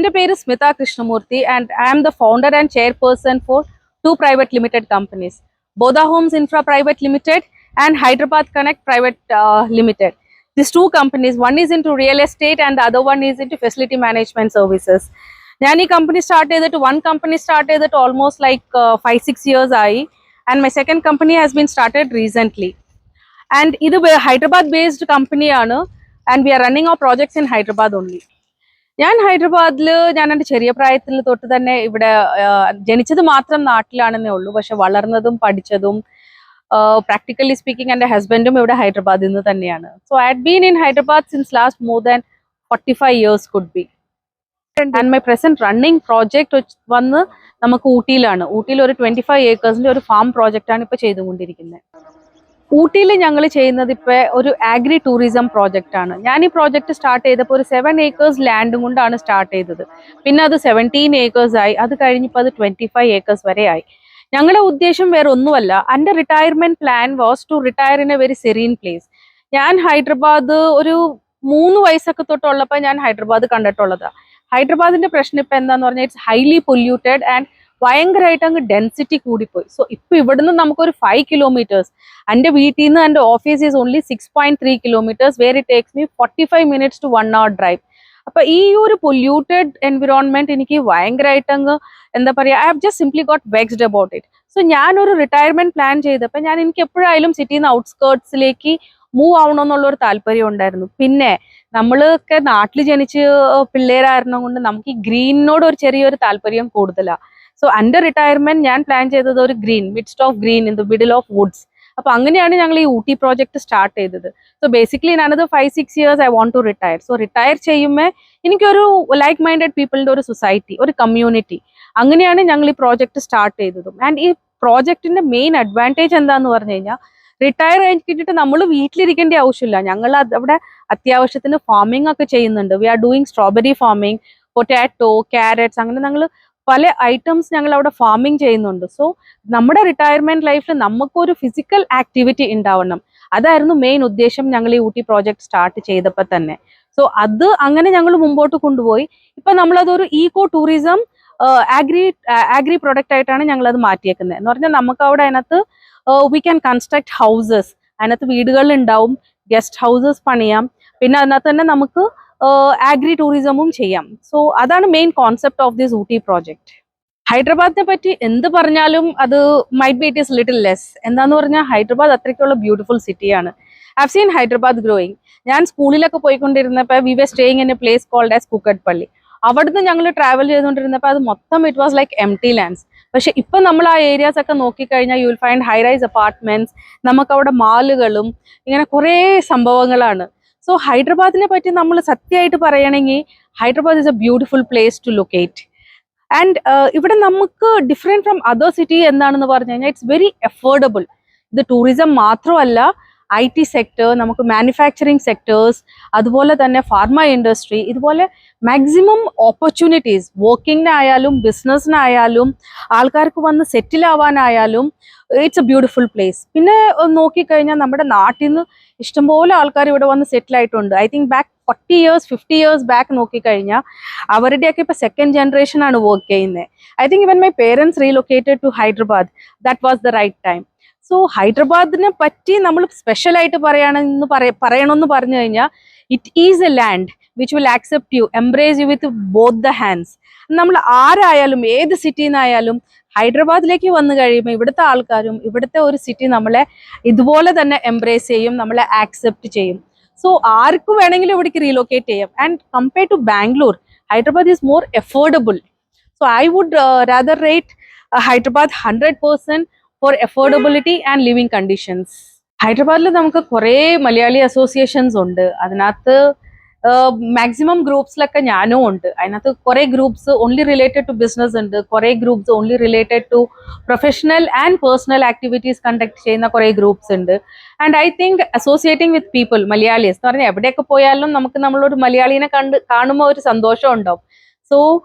എൻ്റെ പേര് Smitha Krishnamurthy and I am the founder and chairperson for two private limited companies, Bodha Homes Infra Private Limited and Hyderabad Connect Private Limited. These two companies, one is into real estate and the other one is into facility management services. ഞാൻ ഈ company start ചെയ്തിട്ട് almost like 5-6 years ആയി, and my second company has been started recently. And ഇത് Hyderabad based company ആണ്, and we are running our projects in Hyderabad only. ഞാൻ എൻ്റെ ചെറിയ പ്രായത്തിൽ തൊട്ട് തന്നെ ഇവിടെ ജനിച്ചത് മാത്രം നാട്ടിലാണെന്നേ ഉള്ളൂ. പക്ഷെ വളർന്നതും പഠിച്ചതും പ്രാക്ടിക്കലി സ്പീക്കിംഗ് എൻ്റെ ഹസ്ബൻഡും ഇവിടെ ഹൈദരാബാദിൽ നിന്ന് തന്നെയാണ്. So I had been in Hyderabad since last more than 45 years could be. And my present running project വന്ന് നമുക്ക് ഊട്ടിയിലാണ്. ഊട്ടിയിൽ ഒരു 25 acres ഒരു ഫാം പ്രോജക്റ്റാണ് ഇപ്പോൾ ചെയ്തുകൊണ്ടിരിക്കുന്നത്. ഊട്ടിയിൽ ഞങ്ങൾ ചെയ്യുന്നത് ഇപ്പോൾ ഒരു ആഗ്രി ടൂറിസം പ്രോജക്റ്റ് ആണ്. ഞാൻ ഈ പ്രോജക്റ്റ് സ്റ്റാർട്ട് ചെയ്തപ്പോൾ ഒരു 7 acres ലാൻഡും കൊണ്ടാണ് സ്റ്റാർട്ട് ചെയ്തത്. പിന്നെ അത് 17 acres ആയി, അത് കഴിഞ്ഞപ്പോൾ അത് 25 acres വരെ ആയി. ഞങ്ങളുടെ ഉദ്ദേശം വേറെ ഒന്നുമല്ല. എൻ്റെ retirement plan was to retire in a very serene place. ഞാൻ ഹൈദരാബാദ് ഒരു 3 വയസ്സൊക്കെ തൊട്ടുള്ളപ്പോൾ ഞാൻ ഹൈദരാബാദ് കണ്ടിട്ടുള്ളതാണ്. ഹൈദരാബാദിന്റെ പ്രശ്നം ഇപ്പം എന്താന്ന് പറഞ്ഞാൽ ഇറ്റ്സ് ഹൈലി പൊല്യൂട്ടഡ് ആൻഡ് ഭയങ്കരമായിട്ട് അങ്ങ് ഡെൻസിറ്റി കൂടിപ്പോയി. സോ ഇപ്പൊ ഇവിടുന്ന് നമുക്കൊരു 5 kilometers, എൻ്റെ വീട്ടിൽ നിന്ന് എൻ്റെ office is only 6.3 kilometers, where it takes me 45 minutes to 1 hour drive. അപ്പൊ ഈ ഒരു പൊല്യൂട്ടഡ് എൻവിറോൺമെന്റ് എനിക്ക് ഭയങ്കരമായിട്ട് അങ്ങ് എന്താ പറയുക, I have just simply got vexed about it. So ഞാനൊരു റിട്ടയർമെന്റ് പ്ലാൻ ചെയ്തപ്പോൾ എനിക്ക് എപ്പോഴായാലും സിറ്റിന്ന് ഔട്ട്സ്കേർട്സിലേക്ക് മൂവ് ആവണമെന്നുള്ള ഒരു താല്പര്യം ഉണ്ടായിരുന്നു. പിന്നെ നമ്മളൊക്കെ നാട്ടിൽ ജനിച്ച് പിള്ളേരായിരുന്ന കൊണ്ട് നമുക്ക് ഈ ഗ്രീനിനോട് ഒരു ചെറിയൊരു താല്പര്യം കൂടുതലാണ്. സോ എൻ്റെ റിട്ടയർമെന്റ് ഞാൻ പ്ലാൻ ചെയ്തത് ഒരു midst of green in the middle of woods. അപ്പൊ അങ്ങനെയാണ് ഞങ്ങൾ ഈ ഊട്ടി പ്രോജക്ട് സ്റ്റാർട്ട് ചെയ്തത്. സോ ബേസിക്കലി ഞാനത് 5-6 years I want to retire. So retire ചെയ്യുമ്പോൾ എനിക്കൊരു ലൈക്ക് മൈൻഡഡ് പീപ്പിളിന്റെ ഒരു സൊസൈറ്റി, ഒരു കമ്മ്യൂണിറ്റി, അങ്ങനെയാണ് ഞങ്ങൾ ഈ പ്രോജക്ട് സ്റ്റാർട്ട് ചെയ്തതും. ആൻഡ് ഈ പ്രോജക്റ്റിന്റെ മെയിൻ അഡ്വാൻറ്റേജ് എന്താന്ന് പറഞ്ഞു കഴിഞ്ഞാൽ, റിട്ടയർ കഴിഞ്ഞിട്ട് നമ്മൾ വീട്ടിലിരിക്കേണ്ട ആവശ്യമില്ല. ഞങ്ങൾ അവിടെ അത്യാവശ്യത്തിന് ഫാമിംഗ് ഒക്കെ ചെയ്യുന്നുണ്ട്. We are doing strawberry farming, potato, carrots, അങ്ങനെ ഞങ്ങൾ പല ഐറ്റംസ് ഞങ്ങൾ അവിടെ ഫാമിംഗ് ചെയ്യുന്നുണ്ട്. സോ നമ്മുടെ റിട്ടയർമെന്റ് ലൈഫിൽ നമുക്കൊരു ഫിസിക്കൽ ആക്ടിവിറ്റി ഉണ്ടാവണം. അതായിരുന്നു മെയിൻ ഉദ്ദേശം ഞങ്ങൾ ഈ ഊട്ടി പ്രോജക്ട് സ്റ്റാർട്ട് ചെയ്തപ്പോൾ തന്നെ. സോ അത് അങ്ങനെ ഞങ്ങൾ മുമ്പോട്ട് കൊണ്ടുപോയി. ഇപ്പൊ നമ്മളതൊരു ഈക്കോ ടൂറിസം ആഗ്രി പ്രൊഡക്റ്റ് ആയിട്ടാണ് ഞങ്ങൾ അത് മാറ്റിയേക്കുന്നത്. എന്ന് പറഞ്ഞാൽ നമുക്ക് അവിടെ അതിനകത്ത് വി ക്യാൻ കൺസ്ട്രക്ട് ഹൗസസ്, അതിനകത്ത് വീടുകൾ ഉണ്ടാവും, ഗസ്റ്റ് ഹൗസസ് പണിയാം, പിന്നെ അതിനകത്ത് തന്നെ നമുക്ക് ആഗ്രി ടൂറിസമും ചെയ്യാം. സോ അതാണ് main concept of this Ooty project. ഹൈദരാബാദിനെ പറ്റി എന്ത് പറഞ്ഞാലും അത് might be it is little less. എന്താന്ന് പറഞ്ഞാൽ ഹൈദരാബാദ് അത്രയ്ക്കുള്ള ബ്യൂട്ടിഫുൾ സിറ്റിയാണ്. I have seen Hyderabad growing. ഞാൻ സ്കൂളിലൊക്കെ പോയിക്കൊണ്ടിരുന്നപ്പോൾ we were staying in a place called as Kukatpally. അവിടുന്ന് ഞങ്ങൾ ട്രാവൽ ചെയ്തുകൊണ്ടിരുന്നപ്പോൾ അത് മൊത്തം it was like empty lands. പക്ഷെ ഇപ്പം നമ്മൾ ആ ഏരിയാസ് ഒക്കെ നോക്കിക്കഴിഞ്ഞാൽ you will find high rise apartments, നമുക്കവിടെ മാളുകളും ഇങ്ങനെ കുറേ സംഭവങ്ങളാണ്. സോ ഹൈദരാബാദിനെ പറ്റി നമ്മൾ സത്യമായിട്ട് പറയണമെങ്കിൽ Hyderabad is a beautiful place to locate. And ഇവിടെ നമുക്ക് ഡിഫറെൻറ്റ് ഫ്രം അതർ സിറ്റി എന്താണെന്ന് പറഞ്ഞു കഴിഞ്ഞാൽ ഇറ്റ്സ് വെരി അഫോർഡബിൾ. ഇത് ടൂറിസം മാത്രമല്ല, IT സെക്ടർ, നമുക്ക് മാനുഫാക്ചറിങ് സെക്ടേഴ്സ്, അതുപോലെ തന്നെ ഫാർമ ഇൻഡസ്ട്രി, ഇതുപോലെ മാക്സിമം ഓപ്പർച്യൂണിറ്റീസ് വർക്കിങ്ങിനായാലും ബിസിനസ്സിനായാലും ആൾക്കാർക്ക് വന്ന് സെറ്റിൽ ആവാനായാലും ഇറ്റ്സ് എ ബ്യൂട്ടിഫുൾ പ്ലേസ്. പിന്നെ നോക്കിക്കഴിഞ്ഞാൽ നമ്മുടെ നാട്ടിൽ നിന്ന് ഇഷ്ടംപോലെ ആൾക്കാർ ഇവിടെ വന്ന് സെറ്റിൽ ആയിട്ടുണ്ട്. I think back 40 years 50 years back നോക്കിക്കഴിഞ്ഞാൽ അവരുടെയൊക്കെ ഇപ്പൊ സെക്കൻഡ് ജനറേഷൻ ആണ് വർക്ക് ചെയ്യുന്നത്. I think even my parents relocated to Hyderabad, that was the right time. So ഹൈദരാബാദിനെ പറ്റി നമ്മൾ സ്പെഷ്യലായിട്ട് പറയണമെന്ന് പറഞ്ഞു കഴിഞ്ഞാൽ it is a land which will accept you, embrace you with both the hands. നമ്മൾ ആരായാലും ഏത് സിറ്റിയിൽ നിന്നായാലും ഹൈദരാബാദിലേക്ക് വന്നു കഴിയുമ്പോൾ ഇവിടുത്തെ ആൾക്കാരും ഇവിടുത്തെ ഒരു സിറ്റി നമ്മളെ ഇതുപോലെ തന്നെ എംബ്രേസ് ചെയ്യും, നമ്മളെ ആക്സെപ്റ്റ് ചെയ്യും. സോ ആർക്കും വേണമെങ്കിലും ഇവിടേക്ക് റീലൊക്കേറ്റ് ചെയ്യാം. And compared to Bangalore, Hyderabad is more affordable. So I would rather rate Hyderabad 100% for affordability and living conditions. ഹൈദരാബാദിൽ നമുക്ക് കുറേ മലയാളി അസോസിയേഷൻസ് ഉണ്ട്. അതിനകത്ത് മാക്സിമം ഗ്രൂപ്പ്സിലൊക്കെ ഞാനും ഉണ്ട്. അതിനകത്ത് കുറേ groups only related to business ഉണ്ട്, കുറേ groups only related to professional and personal activities conduct ചെയ്യുന്ന കുറേ ഗ്രൂപ്പ്സ് ഉണ്ട്. And I think associating with people, Malayalis എന്ന് പറഞ്ഞാൽ എവിടെയൊക്കെ പോയാലും നമുക്ക് നമ്മളൊരു മലയാളീനെ കാണുമ്പോൾ ഒരു സന്തോഷം ഉണ്ടാവും. സോ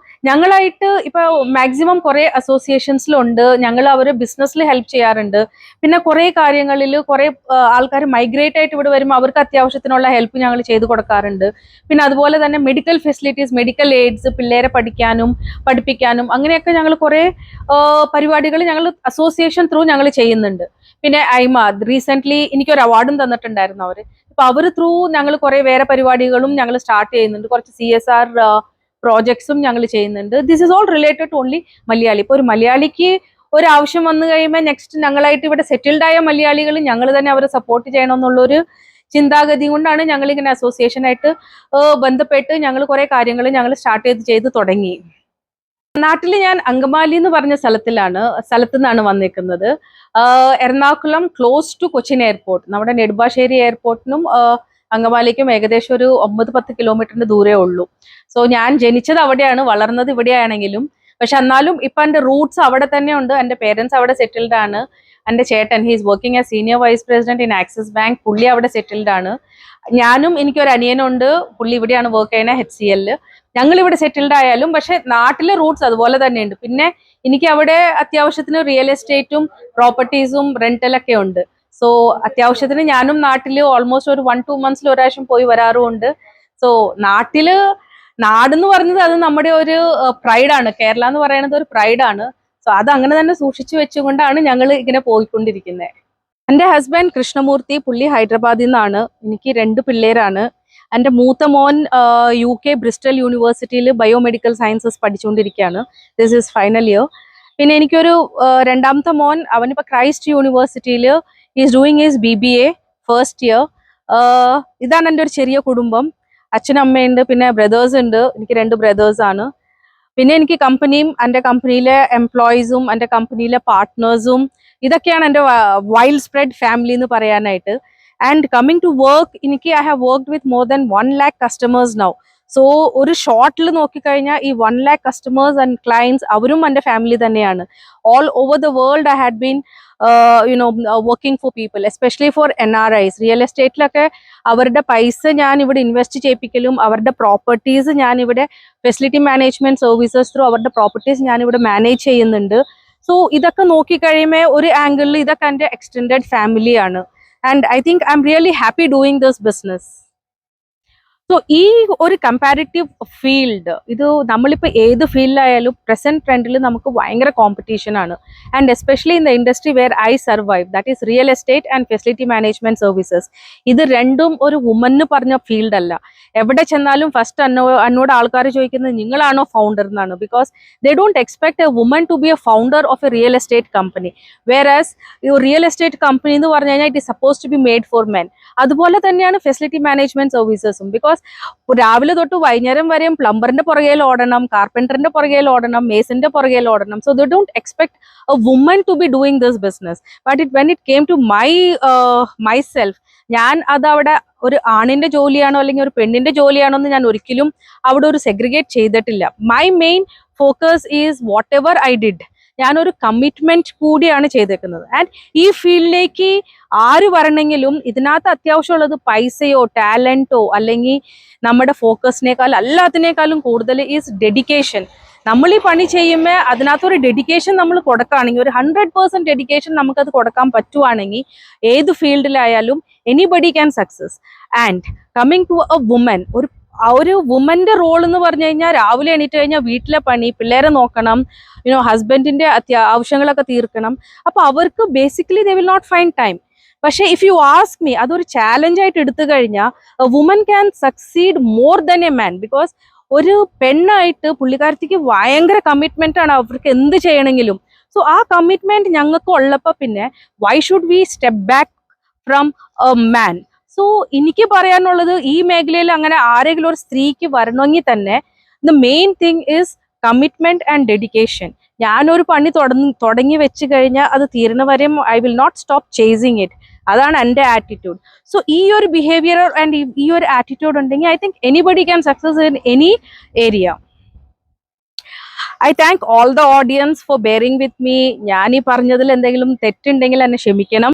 ഞങ്ങളായിട്ട് ഇപ്പൊ മാക്സിമം കുറെ അസോസിയേഷൻസിലുണ്ട്, ഞങ്ങൾ അവരെ ബിസിനസ്സിൽ ഹെൽപ്പ് ചെയ്യാറുണ്ട്. പിന്നെ കുറെ കാര്യങ്ങളിൽ കുറെ ആൾക്കാർ മൈഗ്രേറ്റ് ആയിട്ട് ഇവിടെ വരുമ്പോൾ അവർക്ക് അത്യാവശ്യത്തിനുള്ള ഹെൽപ്പ് ഞങ്ങൾ ചെയ്തു കൊടുക്കാറുണ്ട്. പിന്നെ അതുപോലെ തന്നെ മെഡിക്കൽ ഫെസിലിറ്റീസ്, മെഡിക്കൽ എയ്ഡ്സ്, പിള്ളേരെ പഠിപ്പിക്കാനും അങ്ങനെയൊക്കെ ഞങ്ങൾ കുറെ പരിപാടികൾ ഞങ്ങൾ അസോസിയേഷൻ ത്രൂ ഞങ്ങൾ ചെയ്യുന്നുണ്ട്. പിന്നെ റീസെന്റ് എനിക്കൊരു അവാർഡും തന്നിട്ടുണ്ടായിരുന്നു അവര്. അപ്പൊ അവർ ത്രൂ ഞങ്ങൾ കുറെ വേറെ പരിപാടികളും ഞങ്ങൾ സ്റ്റാർട്ട് ചെയ്യുന്നുണ്ട്. കുറച്ച് CSR പ്രോജക്ട്സും ഞങ്ങൾ ചെയ്യുന്നുണ്ട്. This is all related to only Malayali. ഇപ്പൊ ഒരു മലയാളിക്ക് ഒരു ആവശ്യം വന്നു കഴിയുമ്പോൾ നെക്സ്റ്റ് ഞങ്ങളായിട്ട് ഇവിടെ സെറ്റിൽഡ് ആയ മലയാളികൾ ഞങ്ങൾ തന്നെ അവരെ സപ്പോർട്ട് ചെയ്യണമെന്നുള്ളൊരു ചിന്താഗതി കൊണ്ടാണ് ഞങ്ങൾ ഇങ്ങനെ അസോസിയേഷൻ ആയിട്ട് ബന്ധപ്പെട്ട് ഞങ്ങൾ കുറെ കാര്യങ്ങൾ ഞങ്ങൾ സ്റ്റാർട്ട് ചെയ്ത് തുടങ്ങി. നാട്ടിൽ ഞാൻ അങ്കമാലി എന്ന് പറഞ്ഞ സ്ഥലത്തു നിന്നാണ് വന്നിരിക്കുന്നത്. Ernakulam close to Cochin airport. നമ്മുടെ നെടുമ്പാശ്ശേരി എയർപോർട്ടിനും അങ്കമാലിക്കും ഏകദേശം ഒരു 9-10 കിലോമീറ്ററിന്റെ ദൂരേ ഉള്ളൂ. സോ ഞാൻ ജനിച്ചത് അവിടെയാണ്, വളർന്നത് ഇവിടെയാണെങ്കിലും പക്ഷെ എന്നാലും ഇപ്പൊ എന്റെ റൂട്ട്സ് അവിടെ തന്നെ ഉണ്ട്. എന്റെ പേരൻസ് അവിടെ സെറ്റിൽഡ് ആണ്. എന്റെ ചേട്ടൻ he's working as senior vice president in Axis Bank. പുള്ളി അവിടെ സെറ്റിൽഡ് ആണ്. ഞാനും എനിക്കൊരു അനിയനുണ്ട്, പുള്ളി ഇവിടെയാണ് വർക്ക് ചെയ്യുന്നത് HCL. ഞങ്ങൾ ഇവിടെ സെറ്റിൽഡ് ആയാലും പക്ഷെ നാട്ടിലെ റൂട്ട്സ് അതുപോലെ തന്നെ ഉണ്ട്. പിന്നെ എനിക്ക് അവിടെ അത്യാവശ്യത്തിന് റിയൽ എസ്റ്റേറ്റും പ്രോപ്പർട്ടീസും റെന്റലൊക്കെ ഉണ്ട്. സോ അത്യാവശ്യത്തിന് ഞാനും നാട്ടില് ഓൾമോസ്റ്റ് ഒരു 1-2 മന്ത്സിൽ ഒരു പ്രാവശ്യം പോയി വരാറുമുണ്ട്. സോ നാടെന്ന് പറഞ്ഞത് അത് നമ്മുടെ ഒരു പ്രൈഡാണ്. കേരള എന്ന് പറയുന്നത് ഒരു പ്രൈഡാണ്. സോ അത് അങ്ങനെ തന്നെ സൂക്ഷിച്ചു വെച്ചുകൊണ്ടാണ് ഞങ്ങൾ ഇങ്ങനെ പോയിക്കൊണ്ടിരിക്കുന്നത്. എന്റെ ഹസ്ബൻഡ് കൃഷ്ണമൂർത്തി, പുള്ളി ഹൈദരാബാദിൽ നിന്നാണ്. എനിക്ക് 2 പിള്ളേരാണ്. എന്റെ മൂത്ത മോൻ UK ബ്രിസ്റ്റൽ യൂണിവേഴ്സിറ്റിയിൽ ബയോമെഡിക്കൽ സയൻസസ് പഠിച്ചുകൊണ്ടിരിക്കുകയാണ്. This is final year. പിന്നെ എനിക്കൊരു രണ്ടാമത്തെ മോൻ, അവനിപ്പോ ക്രൈസ്റ്റ് യൂണിവേഴ്സിറ്റിയിൽ is doing his BBA first year. ഇതാണ് എൻ്റെ ഒരു ചെറിയ കുടുംബം. അച്ഛനും അമ്മയുണ്ട്, പിന്നെ ബ്രദേഴ്സ് ഉണ്ട്. എനിക്ക് 2 ബ്രദേഴ്സ് ആണ്. പിന്നെ എനിക്ക് കമ്പനിയും എൻ്റെ കമ്പനിയിലെ എംപ്ലോയീസും എൻ്റെ കമ്പനിയിലെ പാർട്ട്നേഴ്സും ഇതൊക്കെയാണ് എൻ്റെ വൈൽഡ് സ്പ്രെഡ് ഫാമിലി എന്ന് പറയാനായിട്ട്. And coming to work, I have worked with more than 1 lakh customers now. So ഒരു ഷോർട്ടിൽ നോക്കിക്കഴിഞ്ഞാൽ ഈ 1 lakh കസ്റ്റമേഴ്സ് ആൻഡ് ക്ലയൻസ് അവരും എൻ്റെ ഫാമിലി തന്നെയാണ്. All over the world I had been working for people, especially for NRIs. Real എസ്റ്റേറ്റിലൊക്കെ അവരുടെ പൈസ ഞാൻ ഇവിടെ ഇൻവെസ്റ്റ് ചെയ്യിപ്പിക്കലും അവരുടെ പ്രോപ്പർട്ടീസ് ഞാൻ ഇവിടെ ഫെസിലിറ്റി മാനേജ്മെന്റ് സർവീസസ് ത്രൂ അവരുടെ പ്രോപ്പർട്ടീസ് ഞാൻ ഇവിടെ മാനേജ് ചെയ്യുന്നുണ്ട്. സോ ഇതൊക്കെ നോക്കിക്കഴിയുമ്പോൾ ഒരു ആംഗിളിൽ ഇതൊക്കെ എൻ്റെ എക്സ്റ്റെൻഡഡ് ഫാമിലിയാണ്. And I think I am really happy doing this business. So ഈ ഒരു കമ്പാരിറ്റീവ് ഫീൽഡ്, ഇത് നമ്മളിപ്പോൾ ഏത് ഫീൽഡിലായാലും പ്രസന്റ് ട്രെൻഡിൽ നമുക്ക് ഭയങ്കര കോമ്പറ്റീഷൻ ആണ്. And especially in the industry where I survive, that is real estate and facility management services. ഇത് രണ്ടും ഒരു വുമന് പറഞ്ഞ ഫീൽഡ് അല്ല. എവിടെ ചെന്നാലും ഫസ്റ്റ് എന്നോട് ആൾക്കാർ ചോദിക്കുന്നത് നിങ്ങളാണോ ഫൗണ്ടർ എന്നാണ്. Because they don't expect a woman to be a founder of a real estate company. Whereas real estate company എന്ന് പറഞ്ഞു കഴിഞ്ഞാൽ it is suppose to be made for men. അതുപോലെ തന്നെയാണ് ഫെസിലിറ്റി മാനേജ്മെന്റ് സർവീസസും. ബിക്കോസ് രാവിലെ തൊട്ട് വൈകുന്നേരം വരെയും പ്ലംബറിന്റെ പുറകെ ഓടണം, കാർപ്പൻറ്ററിന്റെ പുറകെ ഓടണം, മേസന്റെ പുറകെ ഓടണം. So they don't expect a woman to be doing this business. But when it came to myself, ഞാൻ അതവിടെ ഒരു ആണിന്റെ ജോലിയാണോ അല്ലെങ്കിൽ ഒരു പെണ്ണിന്റെ ജോലിയാണോ എന്ന് ഞാൻ ഒരിക്കലും അവിടെ ഒരു സെഗ്രിഗേറ്റ് ചെയ്തിട്ടില്ല. My main focus is what ever I did, ഞാനൊരു കമ്മിറ്റ്മെന്റ് കൂടിയാണ് ചെയ്തേക്കുന്നത്. ആൻഡ് ഈ ഫീൽഡിലേക്ക് ആര് വരണമെങ്കിലും ഇതിനകത്ത് അത്യാവശ്യമുള്ളത് പൈസയോ ടാലന്റോ അല്ലെങ്കിൽ നമ്മുടെ ഫോക്കസിനേക്കാൾ എല്ലാത്തിനേക്കാളും കൂടുതൽ ഈസ് ഡെഡിക്കേഷൻ. നമ്മൾ ഈ പണി ചെയ്യുമ്പോൾ അതിനകത്തൊരു ഡെഡിക്കേഷൻ നമ്മൾ കൊടുക്കുകയാണെങ്കിൽ, ഒരു 100% ഡെഡിക്കേഷൻ നമുക്കത് കൊടുക്കാൻ പറ്റുവാണെങ്കിൽ ഏത് ഫീൽഡിലായാലും anybody can success. And coming to a woman, ഒരു വുമന്റെ റോൾ എന്ന് പറഞ്ഞു കഴിഞ്ഞാൽ രാവിലെ എണീറ്റ് കഴിഞ്ഞാൽ വീട്ടിലെ പണി, പിള്ളേരെ നോക്കണം, ഹസ്ബൻഡിന്റെ ആവശ്യങ്ങളൊക്കെ തീർക്കണം. അപ്പൊ അവർക്ക് basically they will not find time. പക്ഷെ ഇഫ് യു ആസ്ക് മീ, അതൊരു ചാലഞ്ച് ആയിട്ട് എടുത്തു കഴിഞ്ഞാൽ woman can succeed more than a man. Because ഒരു പെണ്ണായിട്ട് പുള്ളിക്കാരത്തിക്ക് ഭയങ്കര കമ്മിറ്റ്മെന്റ് ആണ് അവർക്ക് എന്ത് ചെയ്യണമെങ്കിലും. സോ ആ കമ്മിറ്റ്മെന്റ് ഞങ്ങൾക്ക് ഉള്ളപ്പോൾ പിന്നെ why should we step back from a man? So എനിക്ക് പറയാനുള്ളത്, ഈ മേഖലയിൽ അങ്ങനെ ആരെങ്കിലും ഒരു സ്ത്രീക്ക് വരണമെങ്കിൽ തന്നെ the main thing is commitment and dedication. ഞാനൊരു പണി തുടങ്ങി വെച്ച് കഴിഞ്ഞാൽ അത് തീരണ വരെയും I will not stop chasing it. അതാണ് എൻ്റെ ആറ്റിറ്റ്യൂഡ്. സോ ഈ ഒരു ബിഹേവിയർ ആൻഡ് ഈ ഒരു ആറ്റിറ്റ്യൂഡ് ഉണ്ടെങ്കിൽ I think anybody can success in any area. I thank all the audience four bearing with me. ഞാൻ ഈ പറഞ്ഞതിൽ എന്തെങ്കിലും തെറ്റുണ്ടെങ്കിൽ എന്നെ ക്ഷമിക്കണം.